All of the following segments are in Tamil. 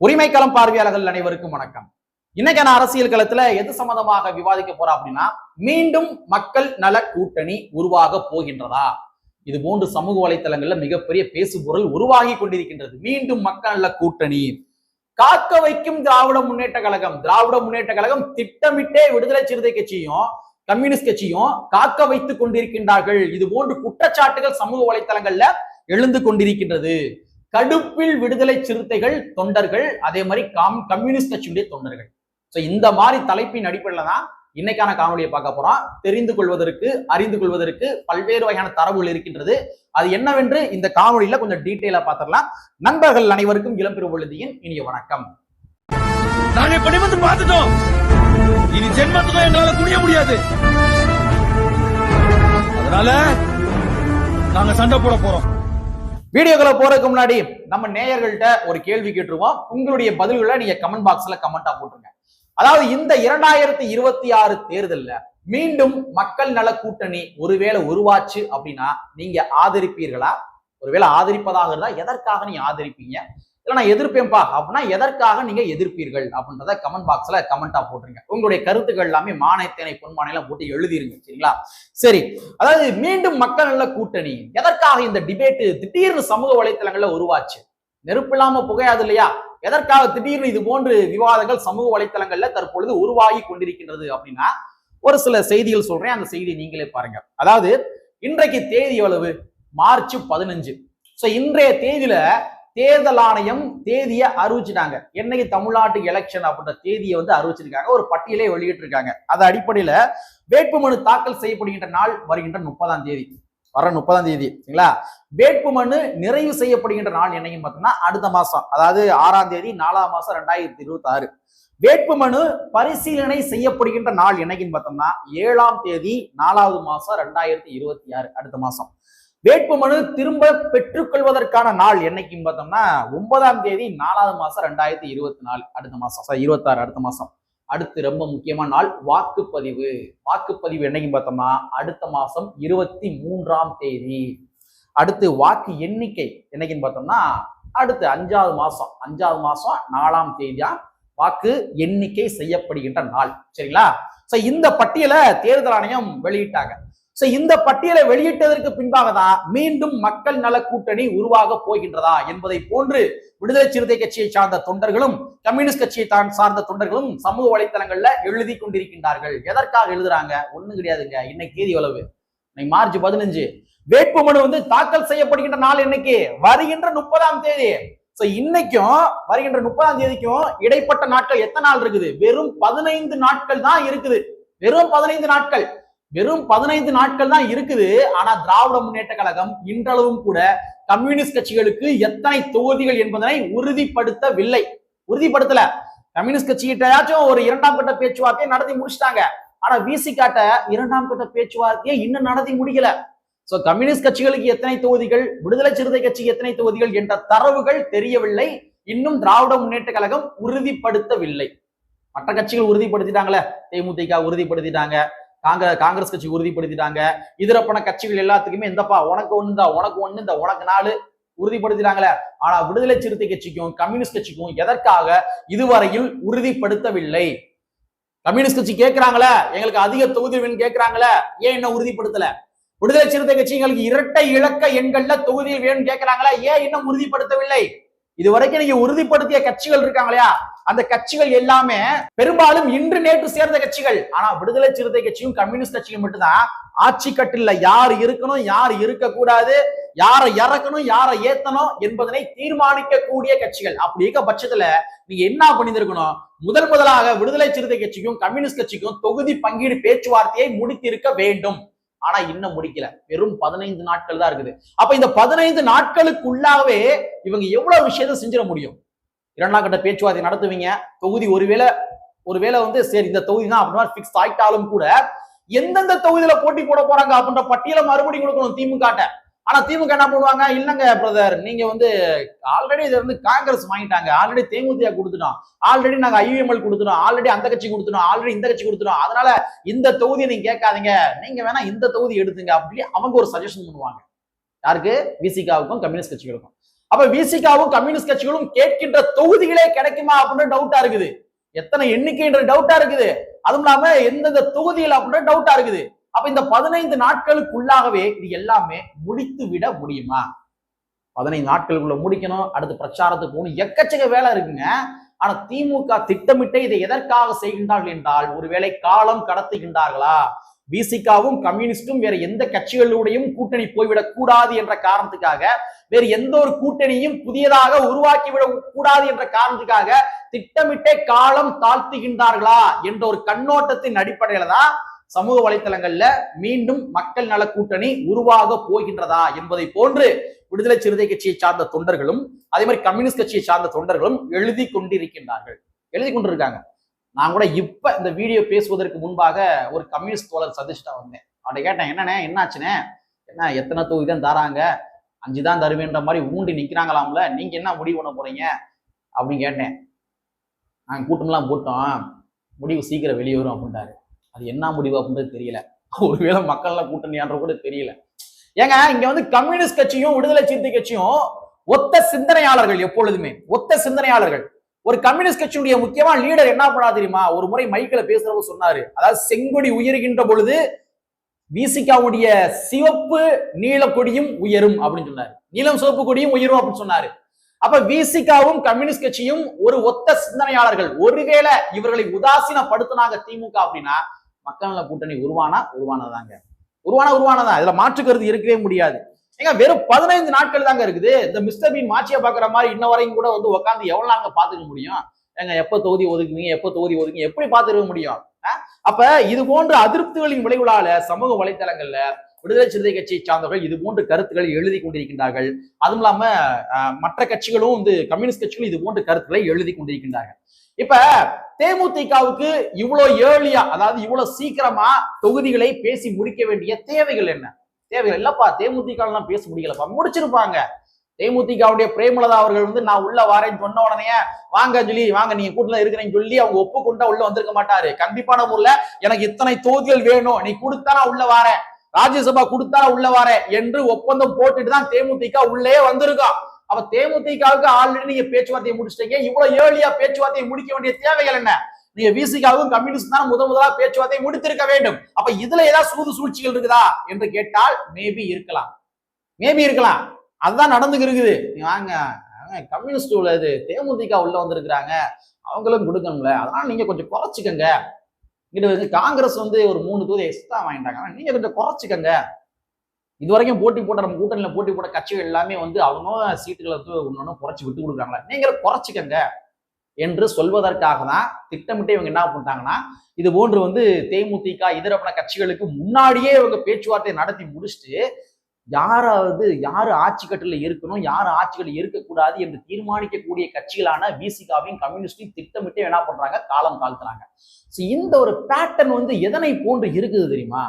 உரிமைக்களம் பார்வையாளர்கள் அனைவருக்கும் வணக்கம். இன்னைக்கான அரசியல் களத்துல எது சம்பந்தமாக விவாதிக்க போறோம் அப்படின்னா, மீண்டும் மக்கள் நல கூட்டணி உருவாக போகின்றதா? இது போன்று சமூக வலைத்தளங்கள்ல மிகப்பெரிய பேசுபொருள் உருவாகி கொண்டிருக்கின்றது. மீண்டும் மக்கள் நல கூட்டணி காக்க வைக்கும் திராவிட முன்னேற்ற கழகம் திட்டமிட்டே விடுதலை சிறுத்தை கட்சியும் கம்யூனிஸ்ட் கட்சியும் காக்க வைத்துக் கொண்டிருக்கின்றார்கள். இது போன்று குற்றச்சாட்டுகள் சமூக வலைத்தளங்கள்ல எழுந்து கொண்டிருக்கின்றது. கடுப்பில் விடுதலை சிறுத்தைகள் தொண்டர்கள், அதே மாதிரி கம்யூனிஸ்ட் கட்சியுடைய தொண்டர்கள். இந்த மாதிரி தலைப்பின் அடிப்படையில தான் இன்னைக்கான காணொலியை பார்க்க போறோம். தெரிந்து கொள்வதற்கு, அறிந்து கொள்வதற்கு பல்வேறு வகையான தரவுகள் இருக்கின்றது. அது என்னவென்று இந்த காணொலியில கொஞ்சம் டீட்டெயிலா பார்த்துடலாம். நண்பர்கள் அனைவருக்கும் இளம்பெரு பொழுதியின் இனிய வணக்கம். நாங்க இப்படி வந்து பார்த்துட்டோம். இனி ஜென்மத்துக்கும் எங்களால குனிய முடியாது. அதனால நாங்க சண்டை போட போறோம். வீடியோக்களை போறதுக்கு முன்னாடி நம்ம நேயர்கள்ட்ட ஒரு கேள்வி கேட்டுருவோம். உங்களுடைய பதில்களை நீங்க கமெண்ட் பாக்ஸ்ல கமெண்டா போட்டுருங்க. அதாவது இந்த 2026 தேர்தல்ல மீண்டும் மக்கள் நல கூட்டணி ஒருவேளை உருவாச்சு அப்படின்னா நீங்க ஆதரிப்பீர்களா? ஒருவேளை ஆதரிப்பதாக இருந்தா எதற்காக நீங்க ஆதரிப்பீங்க? இல்ல நான் எதிர்ப்பேன்பா அப்படின்னா எதற்காக நீங்க எதிர்ப்பீர்கள் அப்படின்றத கமெண்ட் பாக்ஸ்ல கமெண்டா போட்டுருங்க. உங்களுடைய கருத்துக்கள் எல்லாமே மானியத்தேனை பொன்மானையெல்லாம் போட்டு எழுதிருங்க. சரிங்களா? சரி, அதாவது மீண்டும் மக்கள் நல கூட்டணி எதற்காக இந்த டிபேட் திடீர்னு சமூக வலைத்தளங்கள்ல உருவாச்சு? நெருப்பு இல்லாம புகையாது இல்லையா? எதற்காக திடீர்னு இது போன்று விவாதங்கள் சமூக வலைத்தளங்கள்ல தற்பொழுது உருவாகி கொண்டிருக்கின்றது அப்படின்னா ஒரு சில செய்திகள் சொல்றேன். அந்த செய்தியை நீங்களே பாருங்க. அதாவது இன்றைக்கு தேதி எவ்வளவு? மார்ச் 15. இன்றைய தேதியில தேர்தல் ஆணையம் தேதியை அறிவிச்சிட்டாங்க. என்னைக்கு தமிழ்நாட்டுக்கு எலெக்ஷன் அப்படின்ற தேதியை அறிவிச்சிருக்காங்க. ஒரு பட்டியலை வெளியிட்டு இருக்காங்க. அது அடிப்படையில வேட்புமனு தாக்கல் செய்யப்படுகின்ற நாள் வருகின்ற 30ஆம் தேதி. வர 30ஆம் தேதி. சரிங்களா? வேட்புமனு நிறைவு செய்யப்படுகின்ற நாள் என்னைக்கு பார்த்தோம்னா அடுத்த மாசம், அதாவது 6ஆம் தேதி 4ஆம் மாசம் 2026. வேட்புமனு பரிசீலனை செய்யப்படுகின்ற நாள் என்னைக்குன்னு பார்த்தோம்னா 7ஆம் தேதி 4வது மாசம் 2026, அடுத்த மாசம். வேட்புமனு திரும்ப பெற்றுக்கொள்வதற்கான நாள் என்னைக்குன்னு பார்த்தோம்னா 9ஆம் தேதி 4வது மாசம் 2024, அடுத்த மாசம். 26, அடுத்த மாசம். அடுத்து ரொம்ப முக்கியமான நாள் வாக்குப்பதிவு. வாக்குப்பதிவு என்னைக்கு பார்த்தோம்னா அடுத்த மாசம் 23ஆம் தேதி. அடுத்து வாக்கு எண்ணிக்கை என்னைக்குன்னு பார்த்தோம்னா அடுத்து 5வது மாசம் 4ஆம் தேதியா வாக்கு எண்ணிக்கை செய்யப்படுகின்ற நாள். சரிங்களா? இந்த பட்டியலை தேர்தல் ஆணையம் வெளியிட்டாங்க. இந்த பட்டியலை வெளியிட்டதற்கு பின்பாக தான் மீண்டும் மக்கள் நல கூட்டணி உருவாக போகின்றதா என்பதை போன்று விடுதலை சிறுத்தை கட்சியை சார்ந்த தொண்டர்களும் கம்யூனிஸ்ட் கட்சியை சார்ந்த தொண்டர்களும் சமூக வலைத்தளங்கள்ல எழுதி கொண்டிருக்கின்றார்கள். எதற்காக எழுதுறாங்க? ஒண்ணும் கிடையாதுங்க. இன்னைக்கு தேதி எவ்வளவு? இன்னைக்கு மார்ச் 15. வேட்புமனு தாக்கல் செய்யப்படுகின்ற நாள் என்னைக்கு? வருகின்ற 30ஆம் தேதி. இன்னைக்கும் வருகின்ற 30ஆம் தேதிக்கும் இடைப்பட்ட நாட்கள் எத்தனை நாள் இருக்குது? வெறும் 15 நாட்கள் தான் இருக்குது. வெறும் 15 நாட்கள். வெறும் 15 நாட்கள் தான் இருக்குது. ஆனா திராவிட முன்னேற்ற கழகம் இன்றளவும் கூட கம்யூனிஸ்ட் கட்சிகளுக்கு எத்தனை தொகுதிகள் என்பதனை உறுதிப்படுத்தல. கம்யூனிஸ்ட் கட்சிகிட்டயாச்சும் ஒரு 2ஆம் கட்ட பேச்சுவார்த்தையை நடத்தி முடிச்சிட்டாங்க. ஆனா விசிகாட்ட 2ஆம் கட்ட பேச்சுவார்த்தையை இன்னும் நடத்தி முடிக்கல. கம்யூனிஸ்ட் கட்சிகளுக்கு எத்தனை தொகுதிகள், விடுதலை சிறுத்தை கட்சிக்கு எத்தனை தொகுதிகள் என்ற தரவுகள் தெரியவில்லை. இன்னும் திராவிட முன்னேற்ற கழகம் உறுதிப்படுத்தவில்லை. மற்ற கட்சிகள் உறுதிப்படுத்திட்டாங்களே, தேமுதிக உறுதிப்படுத்திட்டாங்க, காங்கிரஸ் கட்சி உறுதிப்படுத்திட்டாங்க, இதரப்பன கட்சிகள் எல்லாத்துக்குமே இந்தப்பா உனக்கு ஒண்ணு உனக்கு 4 உறுதிப்படுத்திட்டாங்களே. ஆனா விடுதலை சிறுத்தை கட்சிக்கும் கம்யூனிஸ்ட் கட்சிக்கும் எதற்காக இதுவரையில் உறுதிப்படுத்தவில்லை? கம்யூனிஸ்ட் கட்சி கேட்கிறாங்களே, எங்களுக்கு அதிக தொகுதி வேணும் கேட்கிறாங்களே, ஏன் இன்னும் உறுதிப்படுத்தல? விடுதலை சிறுத்தை கட்சிகளுக்கு இரட்டை இலக்க எண்கள்ல தொகுதியில் வேணும் கேட்கிறாங்களா, ஏன் இன்னும் உறுதிப்படுத்தவில்லை? இதுவரைக்கும் நீங்க உறுதிப்படுத்திய கட்சிகள் இருக்காங்களா, அந்த கட்சிகள் எல்லாமே பெரும்பாலும் இன்று நேற்று சேர்ந்த கட்சிகள். ஆனா விடுதலை சிறுத்தை கட்சியும் கம்யூனிஸ்ட் கட்சியும் மட்டும்தான் ஆட்சி கட்டில யார் இருக்கணும், யார் இருக்கக்கூடாது, யாரை இறக்கணும், யாரை ஏத்தணும் என்பதனை தீர்மானிக்கக்கூடிய கட்சிகள். அப்படி இருக்க பட்சத்துல நீங்க என்ன பண்ணியிருக்கணும்? முதலாக விடுதலை சிறுத்தை கட்சிக்கும் கம்யூனிஸ்ட் கட்சிக்கும் தொகுதி பங்கீடு பேச்சுவார்த்தையை முடித்திருக்க வேண்டும். ஆனா இன்னும் முடிக்கல. வெறும் 15 நாட்கள் தான் இருக்குது. அப்ப இந்த 15 நாட்களுக்குள்ளாகவே இவங்க எவ்வளவு விஷயத்தை செஞ்சிட முடியும்? 2ஆம் கட்ட பேச்சுவார்த்தை நடத்துவீங்க. தொகுதி ஒருவேளை சரி இந்த தொகுதி தான் அப்படின்னா பிக்ஸ் ஆயிட்டாலும் கூட எந்தெந்த தொகுதியில போட்டி போட போறாங்க அப்படின்ற பட்டியலை மறுபடியும் கொடுக்கணும் திமுக. ஆனா திமுக என்ன பண்ணுவாங்க? இல்லங்க பிரதர், நீங்க ஆல்ரெடி இதை காங்கிரஸ் வாங்கிட்டாங்க, ஆல்ரெடி தேமுதிக கொடுத்துட்டோம், ஆல்ரெடி நாங்க ஐயுஎம்எல் கொடுத்துட்டோம், ஆல்ரெடி அந்த கட்சி கொடுத்துட்டோம், ஆல்ரெடி இந்த கட்சி கொடுத்துட்டோம், அதனால இந்த தொகுதியை நீங்க கேட்காதீங்க, நீங்க வேணா இந்த தொகுதி எடுத்துங்க அப்படி அவங்க ஒரு சஜஷன் பண்ணுவாங்க. யாருக்கு? விசிகாவுக்கும் கம்யூனிஸ்ட் கட்சிகளுக்கும். அப்ப விசிகாவும் கம்யூனிஸ்ட் கட்சிகளும் கேட்கின்ற தொகுதிகளே கிடைக்குமா அப்படின்னு டவுட்டா இருக்குது. எத்தனை எண்ணிக்கைன்ற டவுட்டா இருக்குது. அதுவும் இல்லாம எந்தெந்த தொகுதிகள் அப்படின்னு டவுட்டா இருக்குது. அப்ப இந்த 15 நாட்களுக்குள்ளாகவே இது எல்லாமே முடித்து விட முடியுமா? 15 நாட்களுக்குள்ள முடிக்கணும், அடுத்து பிரச்சாரத்துக்கு போகணும், எக்கச்சக்க வேலை இருக்குங்க. ஆனா திமுக திட்டமிட்டு இதை எதற்காக செய்கின்றார்கள் என்றால், ஒருவேளை காலம் கடத்துகின்றார்களா, விசிகாவும் கம்யூனிஸ்டும் வேற எந்த கட்சிகளுடையும் கூட்டணி போய்விடக் கூடாது என்ற காரணத்துக்காக, வேறு எந்த ஒரு கூட்டணியும் புதியதாக உருவாக்கிவிடக் கூடாது என்ற காரணத்துக்காக திட்டமிட்டே காலம் தாழ்த்துகின்றார்களா என்ற ஒரு கண்ணோட்டத்தின் அடிப்படையில தான் சமூக வலைத்தளங்கள்ல மீண்டும் மக்கள் நல கூட்டணி உருவாக போகின்றதா என்பதை போன்று விடுதலை சிறுத்தை கட்சியை சார்ந்த தொண்டர்களும் அதே மாதிரி கம்யூனிஸ்ட் கட்சியை சார்ந்த தொண்டர்களும் எழுதி கொண்டிருக்காங்க. நான் கூட இப்ப இந்த வீடியோ பேசுவதற்கு முன்பாக ஒரு கம்யூனிஸ்ட் தோழர் சஜிஸ்டா வந்தேன். அவனை கேட்டேன், என்னண்ணே என்னாச்சுனே, என்ன எத்தனை தொகுதி தான் தராங்க, 5 தான் தருவேன்ற மாதிரி ஊண்டி நிக்கிறாங்களாம்ல, நீங்க என்ன முடிவு பண்ண போறீங்க அப்படின்னு கேட்டேன். நாங்க கூட்டம்லாம் போட்டோம், முடிவு சீக்கிரம் வெளியே வரும் அப்படின்ட்டாரு. அது என்ன முடிவு அப்படின்றது தெரியல. ஒருவேளை மக்கள்லாம் கூட்டணியான்ற கூட தெரியல. ஏங்க இங்க வந்து கம்யூனிஸ்ட் கட்சியும் விடுதலை சிறுத்தை கட்சியும் ஒத்த சிந்தனையாளர்கள், எப்பொழுதுமே ஒத்த சிந்தனையாளர்கள். ஒரு கம்யூனிஸ்ட் கட்சியுடைய முக்கியமான லீடர் என்ன பண்ணா தெரியுமா, ஒரு முறை மைக்கில பேசுறவங்க சொன்னாரு, அதாவது செங்கொடி உயர்கின்ற பொழுது விசிகாவுடைய சிவப்பு நீல கொடியும் உயரும் அப்படின்னு சொன்னாரு, நீலம் சிவப்பு கொடியும் உயரும் அப்படின்னு சொன்னாரு. அப்ப விசிகாவும் கம்யூனிஸ்ட் கட்சியும் ஒரு ஒத்த சிந்தனையாளர்கள். ஒருவேளை இவர்களை உதாசீனப்படுத்தினாங்க திமுக அப்படின்னா மக்கள் நல கூட்டணி உருவானதாங்க. இதுல மாற்று கருத்து இருக்கவே முடியாது. ஏங்க வெறும் 15 நாட்கள் தாங்க இருக்குது. இந்த மிஸ்டர் பீன் மாட்சியை பாக்குற மாதிரி இன்ன வரைக்கும் கூட வந்து உட்காந்து எவ்வளவு நாங்க பாத்துக்க முடியும்? ஏங்க எப்ப தொகுதி ஒதுக்குவீங்க, எப்படி பாத்துக்க முடியும்? அப்ப இது போன்ற அதிருப்திகளின் விளைவுகளால சமூக வலைதளங்கள்ல விடுதலை சிறுத்தை கட்சியை சார்ந்தவர்கள் இது போன்ற கருத்துக்களை எழுதி கொண்டிருக்கின்றார்கள். அதுவும் இல்லாம மற்ற கட்சிகளும் வந்து கம்யூனிஸ்ட் கட்சிகளும் இது போன்ற கருத்துக்களை எழுதி கொண்டிருக்கின்றார்கள். இப்ப தேமுதிகவுக்கு இவ்வளவு ஏர்லியா, அதாவது இவ்வளவு சீக்கிரமா தொகுதிகளை பேசி முடிக்க வேண்டிய தேவைகள் என்ன? தேவைகள் இல்லப்பா, தேமுதிக எல்லாம் பேச முடியலப்பா, முடிச்சிருப்பாங்க. தேமுதிகவுடைய பிரேமலதா அவர்கள் வந்து நான் உள்ள வரேன்னு சொன்ன உடனே வாங்க சொல்லி, வாங்க நீங்க கூட்டத்துல இருக்கிறேன்னு சொல்லி அவங்க ஒப்புக்கொண்டா உள்ள வந்திருக்க மாட்டாரு. கண்டிப்பான முறையில எனக்கு இத்தனை தொகுதிகள் வேணும், நீ கொடுத்தா நான் உள்ள வரேன், ராஜ்யசபா கொடுத்தா உள்ள வரேன் என்று ஒப்பந்தம் போட்டுட்டு தான் தேமுதிக உள்ளே வந்திருக்கோம். அப்ப தேமுதிகவுக்கு ஆல்ரெடி நீங்க பேச்சுவார்த்தையை முடிச்சிட்டீங்க. இவ்வளவு ஏர்லியா பேச்சுவார்த்தையை முடிக்க வேண்டிய தேவைகள் என்ன? நீங்க விசிகாவும் கம்யூனிஸ்ட் தான் முதலா பேச்சுவார்த்தையை முடித்திருக்க வேண்டும். அப்ப இதுல ஏதாவது சூழ்ச்சிகள் இருக்குதா என்று கேட்டால் மேபி இருக்கலாம். அதுதான் நடந்துக்கு இருக்குது. வாங்க கம்யூனிஸ்ட் உள்ளது, தேமுதிக உள்ள வந்திருக்கிறாங்க, அவங்களும் கொடுக்கணும்ல, அதனால நீங்க கொஞ்சம் குறைச்சிக்கங்க. இங்கிட்ட வந்து காங்கிரஸ் வந்து ஒரு 3 தொகுதி எக்ஸ்ட்ரா வாங்கிட்டாங்க, நீங்க கொஞ்சம் குறைச்சிக்கங்க. இதுவரைக்கும் போட்டி போட்ட நம்ம கூட்டணியில போட்டி போட்ட கட்சிகள் எல்லாமே வந்து அவங்க சீட்டுகளை வந்து ஒன்னொன்னு குறைச்சி விட்டு கொடுக்குறாங்களா, நீங்க குறைச்சிக்கங்க என்று சொல்வதற்காக தான் திட்டமிட்டு இவங்க என்ன பண்ணிட்டாங்கன்னா, இது போன்று வந்து தேமுதிக இதர கட்சிகளுக்கு முன்னாடியே இவங்க பேச்சுவார்த்தை நடத்தி முடிச்சுட்டு யாரு ஆட்சி கட்டில இருக்கணும், யாரு ஆட்சிகள் இருக்கக்கூடாது என்று தீர்மானிக்கக்கூடிய கட்சிகளான விசிகாவையும் கம்யூனிஸ்டையும் திட்டமிட்டு என்ன பண்றாங்க, காலம் தாழ்த்துறாங்க. இந்த ஒரு பேட்டர்ன் வந்து எதனை போன்று இருக்குது தெரியுமா?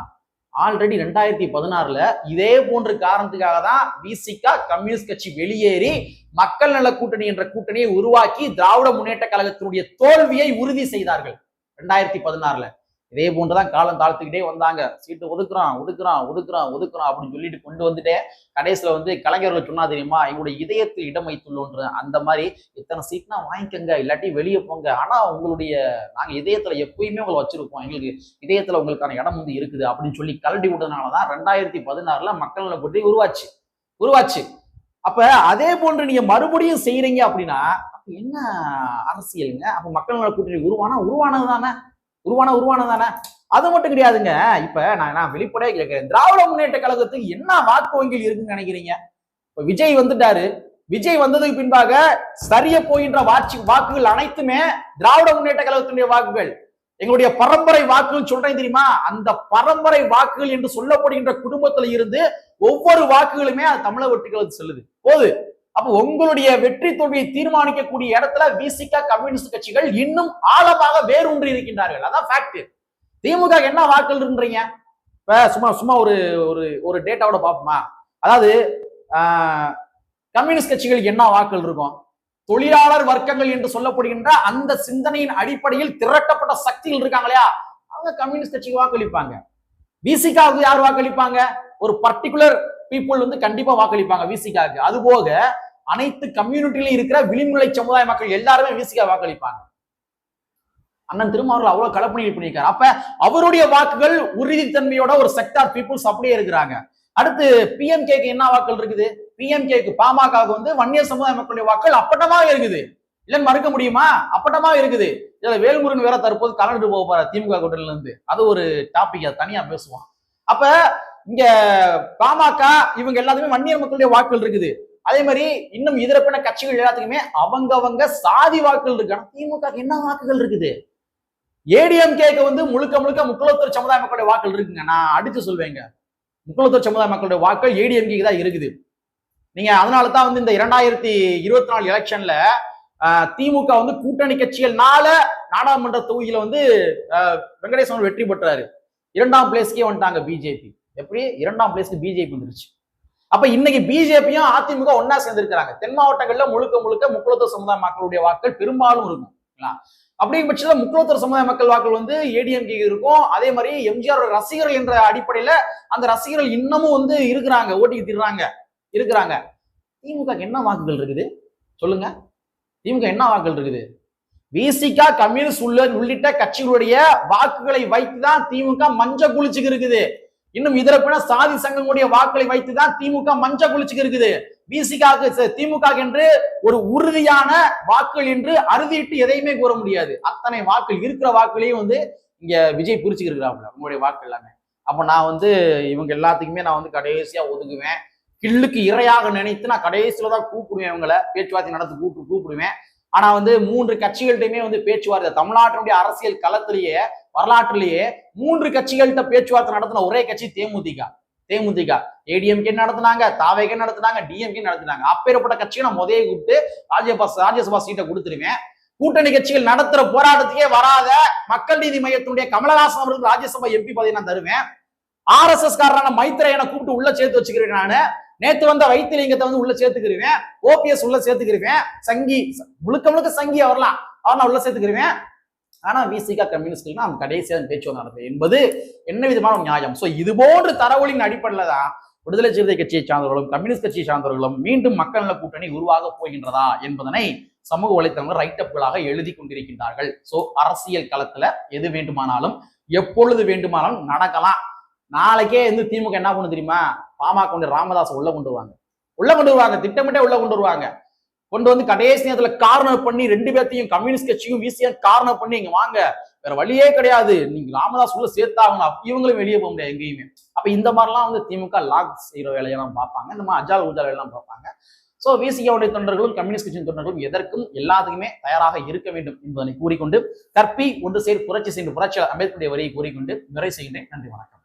ஆல்ரெடி 2016 இதே போன்ற காரணத்துக்காக தான் விசிகா கம்யூனிஸ்ட் கட்சி வெளியேறி மக்கள் நல கூட்டணி என்ற கூட்டணியை உருவாக்கி திராவிட முன்னேற்ற கழகத்தினுடைய தோல்வியை உறுதி செய்தார்கள். 2016 இதே போன்றுதான் காலம் தாழ்த்துக்கிட்டே வந்தாங்க. சீட்டு ஒதுக்குறோம் அப்படின்னு சொல்லிட்டு கொண்டு வந்துட்டே கடைசியில வந்து கலைஞர்கள் சொன்னா தெரியுமா, எங்களுடைய இதயத்தில் இடம் வைத்துள்ளோன்ற அந்த மாதிரி இத்தனை சீட்னா வாங்கிக்கங்க, இல்லாட்டி வெளியே போங்க, ஆனா நாங்க இதயத்துல எப்பயுமே உங்களை வச்சிருப்போம், எங்களுக்கு இதயத்துல உங்களுக்கான இடம் வந்து இருக்குது அப்படின்னு சொல்லி கலட்டி விட்டதுனாலதான் 2016 மக்கள் நல கூட்டணி உருவாச்சு. அப்ப அதே போன்று நீங்க மறுபடியும் செய்யறீங்க அப்படின்னா என்ன அரசியலுங்க? அப்ப மக்கள் நல கூட்டணி உருவானதானே? அது மட்டும் கிடையாதுங்க. இப்ப நான் வெளிப்படையா கேட்கிறேன், திராவிட முன்னேற்ற கழகத்துக்கு என்ன வாக்கு வங்கியில் இருக்குன்னு நினைக்கிறீங்க? இப்ப விஜய் வந்துட்டாரு, விஜய் வந்ததுக்கு பின்பாக சரிய போகின்ற வாக்குகள் அனைத்துமே திராவிட முன்னேற்ற கழகத்தினுடைய வாக்குகள். எங்களுடைய பரம்பரை வாக்குகள் சொல்றேன் தெரியுமா, அந்த பரம்பரை வாக்குகள் என்று சொல்லப்படுகின்ற குடும்பத்துல இருந்து ஒவ்வொரு வாக்குகளுமே அது தமிழக வெற்றிகளுக்கு செல்லுது போது. அப்ப உங்களுடைய வெற்றி தோல்வியை தீர்மானிக்கக்கூடிய இடத்துல விசிகா கம்யூனிஸ்ட் கட்சிகள் இன்னும் ஆழமாக வேரூன்றி இருக்கின்றார்கள். அதான் ஃபேக்ட். திமுக என்ன வாக்குகள் இருக்குன்றீங்க? இப்ப சும்மா ஒரு டேட்டாவோட பாப்போமா? அதாவது கம்யூனிஸ்ட் கட்சிகளுக்கு என்ன வாக்குகள் இருக்கும்? தொழிலாளர் வர்க்கங்கள் என்று சொல்லப்படுகின்ற அந்த சிந்தனையின் அடிப்படையில் திரட்டப்பட்ட சக்திகள் இருக்காங்க இல்லையா, அவங்க கம்யூனிஸ்ட் கட்சிக்கு வாக்களிப்பாங்க. விசிகாவுக்கு யார் வாக்களிப்பாங்க? ஒரு பர்டிகுலர் பீப்புள் வந்து கண்டிப்பா வாக்களிப்பாங்க விசிகாவுக்கு. அது போக அனைத்து கம்யூனிட்டியிலும் இருக்கிற விளிம்புநிலை சமுதாய மக்கள் எல்லாருமே விசிகா வாக்களிப்பாங்க. அண்ணன் திருமாவளவன் அவ்வளவு களப்பணிகள் பண்ணியிருக்காரு. அப்ப அவருடைய வாக்குகள் உறுதித்தன்மையோட ஒரு செக்டார் பீப்புள்ஸ் அப்படியே இருக்கிறாங்க. அடுத்து பிஎம்கேக்கு என்ன வாக்குகள் இருக்குது? பிஎம்கேக்கு பாமகவுக்கு வந்து வன்னியர் சமுதாய மக்களுடைய வாக்குகள் அப்பட்டமாக இருக்குது. இல்லைன்னு மறுக்க முடியுமா? அப்பட்டமாக இருக்குது. இதுல வேல்முருகன் வேற தற்போது கலந்துட்டு போக போற திமுக கூட்டணியில இருந்து. அது ஒரு டாபிக், அது தனியா பேசுவான். அப்ப இங்க பாமக இவங்க எல்லாத்துக்குமே வன்னியர் மக்களுடைய வாக்குகள் இருக்குது. அதே மாதிரி இன்னும் இதர பின்ன கட்சிகள் எல்லாத்துக்குமே அவங்க சாதி வாக்குகள் இருக்கு. ஆனா திமுக என்ன வாக்குகள் இருக்குது? ஏடிஎம்கேக்கு வந்து முழுக்க முக்குளத்தூர் சமுதாய மக்களுடைய வாக்குகள் இருக்குங்க. நான் அடிச்சு சொல்வேங்க, முக்குளத்தூர் சமுதாய மக்களுடைய வாக்குகள் ஏடிஎம்கேக்கு தான் இருக்குது. நீங்க அதனால தான் வந்து இந்த 2024 எலெக்ஷன்ல திமுக வந்து கூட்டணி கட்சிகள்னால நாடாளுமன்ற தொகுதியில வந்து வெங்கடேசன் வெற்றி பெற்றாரு. 2ஆம் பிளேஸ்க்கே வந்துட்டாங்க பிஜேபி. எப்படி 2ஆம் பிளேஸ்க்கு பிஜேபி வந்துருச்சு. அப்ப இன்னைக்கு பிஜேபியும் அதிமுக ஒன்னா சேர்ந்திருக்கிறாங்க. தென் மாவட்டங்கள்ல முழுக்க முக்குளத்தூர் சமுதாய மக்களுடைய வாக்குகள் பெரும்பாலும் இருக்கும். அப்படிங்கிற பட்சத்துல முக்குளத்தூர் சமுதாய மக்கள் வாக்குகள் வந்து ஏடிஎம்கே இருக்கும். அதே மாதிரி எம்ஜிஆர் ரசிகர்கள் என்ற அடிப்படையில அந்த ரசிகர்கள் இன்னமும் வந்து இருக்கிறாங்க, ஓட்டிக்கு திடுறாங்க இருக்கிறாங்க. திமுக என்ன வாக்குகள் இருக்குது சொல்லுங்க? திமுக என்ன வாக்குகள் இருக்குது? விசிகா, கம்யூனிஸ்ட் உள்ளிட்ட கட்சிகளுடைய வாக்குகளை வைத்துதான் திமுக மஞ்ச குளிச்சுக்கு இருக்குது. இன்னும் இதர பின்ன சாதி சங்கங்களுடைய வாக்குகளை வைத்துதான் திமுக மஞ்ச குளிச்சுக்கு இருக்குது. விசிகாவுக்கு திமுக என்று ஒரு உறுதியான வாக்குகள் என்று அறுதிட்டு எதையுமே கூற முடியாது. அத்தனை வாக்குகள் இருக்கிற வாக்குகளையும் வந்து இங்க விஜய் பிரிச்சுக்கு இருக்கிறாங்க உங்களுடைய வாக்கு எல்லாமே. அப்ப நான் வந்து இவங்க எல்லாத்துக்குமே நான் வந்து கடைசியா ஒதுக்குவேன். கில்லுக்கு இரையாக நினைத்து நான் கடைசியில தான் கூப்பிடுவேன், இவங்களை பேச்சுவார்த்தை நடத்தி கூப்பிடுவேன். ஆனா வந்து 3 கட்சிகள்கிட்டயுமே வந்து பேச்சுவார்த்தை, தமிழ்நாட்டினுடைய அரசியல் களத்திலேயே வரலாற்றிலேயே 3 கட்சிகள்கிட்ட பேச்சுவார்த்தை நடத்தின ஒரே கட்சி தேமுதிக. ஏடிஎம்கே நடத்தினாங்க, தாவேகே நடத்தினாங்க, டிஎம்கே நடத்தினாங்க. அப்பேற்பட்ட கட்சியை நான் முதலே கூப்பிட்டு ராஜ்யசபா சீட்டை கொடுத்துருவேன். கூட்டணி கட்சிகள் நடத்துற போராட்டத்துக்கே வராத மக்கள் நீதி மையத்தினுடைய கமலஹாசன் அவர்களுக்கு ராஜ்யசபா எம்பி பதவி நான் தருவேன். RSS காரரான மைத்ரேயனை கூப்பிட்டு உள்ள சேர்த்து வச்சுக்கிறேன். நானு நேத்து வந்த வைத்திலிங்கத்தை வந்து உள்ள சேர்த்துக்கிருவேன். ஓபிஎஸ் உள்ள சேர்த்துக்கிருவேன். சங்கி முழுக்க சங்கி அவர்லாம் உள்ள சேர்த்துக்கிருவேன். ஆனா விசிகா கம்யூனிஸ்ட்னா அவங்க கடைசியாக பேச்சுவார்த்தை நடத்தும் என்பது என்ன விதமான நியாயம்? சோ இது போன்ற தரவுகளின் அடிப்படையில தான் விடுதலை சிறுத்தை கட்சியை சார்ந்தவர்களும் கம்யூனிஸ்ட் கட்சியை சார்ந்தவர்களும் மீண்டும் மக்கள் நல கூட்டணி உருவாக போகின்றதா என்பதனை சமூக வலைத்தளங்கள் ரைட்டப்களாக எழுதி கொண்டிருக்கின்றார்கள். சோ அரசியல் களத்துல எது வேண்டுமானாலும் எப்பொழுது வேண்டுமானாலும் நடக்கலாம். நாளைக்கே வந்து திமுக என்ன பண்ணு தெரியுமா? பாமக ராமதாஸ் உள்ள கொண்டு வருவாங்க, திட்டமிட்டே உள்ள கொண்டு வருவாங்க. கொண்டு வந்து கடைசி நேரத்துல கார்னர் பண்ணி 2 பேர்த்தையும் கம்யூனிஸ்ட் கட்சியும் விசியும் கார்னர் பண்ணி இங்க வாங்க, வேற வழியே கிடையாது, நீங்க ராமதாஸ் உள்ள சேர்த்தாகணும், இவங்களும் வெளியே போக முடியாது எங்கேயுமே. அப்ப இந்த மாதிரிலாம் வந்து திமுக லாக் செய்யற வேலையெல்லாம் பார்ப்பாங்க, இந்த மாதிரி அஜால் உஜால் வேலையெல்லாம் பார்ப்பாங்க. சோ விசிகாவுடைய தொண்டர்களும் கம்யூனிஸ்ட் கட்சியின் தொண்டர்களும் எதற்கும் எல்லாத்துக்குமே தயாராக இருக்க வேண்டும் என்பதனை கூறிக்கொண்டு கற்பி ஒன்று சேர் புரட்சி செய்து புரட்சியாளர் அம்பேத்கருடைய வரியை கூறிக்கொண்டு நிறைவு செய்கின்றேன். நன்றி, வணக்கம்.